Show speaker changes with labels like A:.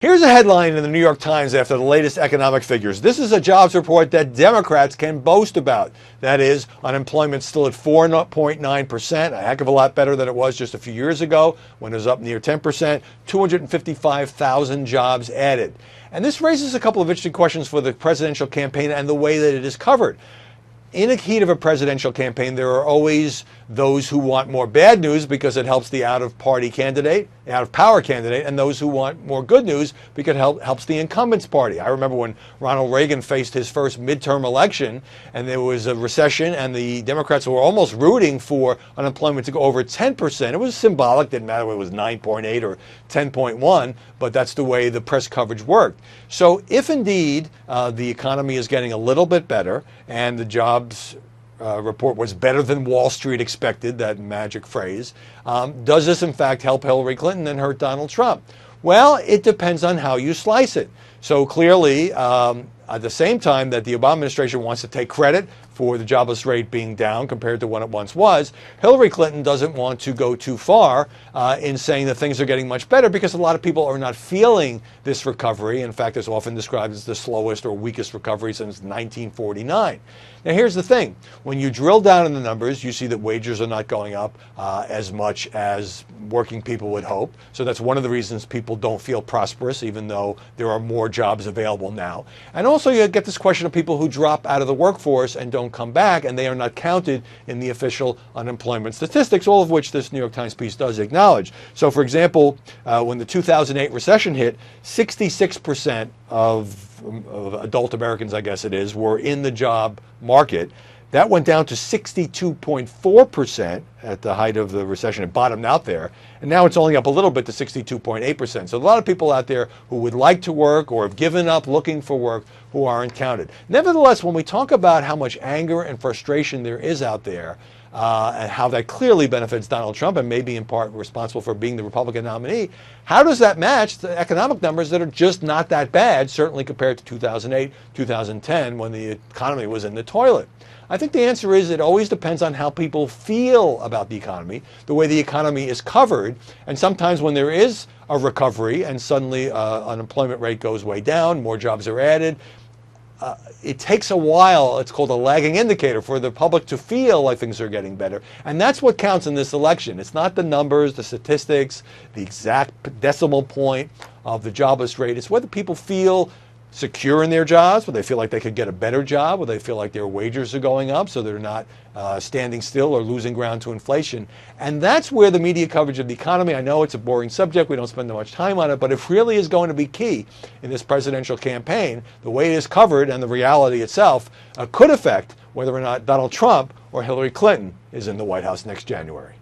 A: Here's a headline in the New York Times after the latest economic figures. This is a jobs report that Democrats can boast about. That is, unemployment still at 4.9%, a heck of a lot better than it was just a few years ago when it was up near 10%, 255,000 jobs added. And this raises a couple of interesting questions for the presidential campaign and the way that it is covered. In the heat of a presidential campaign, there are always those who want more bad news because it helps the out-of-power candidate, and those who want more good news because it helps the incumbent's party. I remember when Ronald Reagan faced his first midterm election and there was a recession and the Democrats were almost rooting for unemployment to go over 10%. It was symbolic, didn't matter whether it was 9.8 or 10.1, but that's the way the press coverage worked. So if indeed the economy is getting a little bit better and the jobs report was better than Wall Street expected, that magic phrase, does this in fact help Hillary Clinton and hurt Donald Trump? Well, it depends on how you slice it. So clearly, at the same time that the Obama administration wants to take credit for the jobless rate being down compared to what it once was, Hillary Clinton doesn't want to go too far in saying that things are getting much better because a lot of people are not feeling this recovery. In fact, it's often described as the slowest or weakest recovery since 1949. Now, here's the thing. When you drill down in the numbers, you see that wages are not going up as much as working people would hope. So that's one of the reasons people don't feel prosperous, even though there are more jobs available now. And also you get this question of people who drop out of the workforce and don't come back, and they are not counted in the official unemployment statistics, all of which this New York Times piece does acknowledge. So, for example, when the 2008 recession hit, 66% of adult Americans, I guess it is, were in the job market. That went down to 62.4% at the height of the recession. It bottomed out there. And now it's only up a little bit to 62.8%. So a lot of people out there who would like to work or have given up looking for work who aren't counted. Nevertheless, when we talk about how much anger and frustration there is out there, and how that clearly benefits Donald Trump and may be in part responsible for being the Republican nominee, how does that match the economic numbers that are just not that bad, certainly compared to 2008, 2010, when the economy was in the toilet? I think the answer is it always depends on how people feel about the economy, the way the economy is covered, and sometimes when there is a recovery and suddenly unemployment rate goes way down, more jobs are added, it takes a while, it's called a lagging indicator, for the public to feel like things are getting better. And that's what counts in this election. It's not the numbers, the statistics, the exact decimal point of the jobless rate. It's whether people feel secure in their jobs, whether they feel like they could get a better job, whether they feel like their wages are going up so they're not standing still or losing ground to inflation. And that's where the media coverage of the economy, I know it's a boring subject, we don't spend that much time on it, but it really is going to be key in this presidential campaign. The way it is covered and the reality itself could affect whether or not Donald Trump or Hillary Clinton is in the White House next January.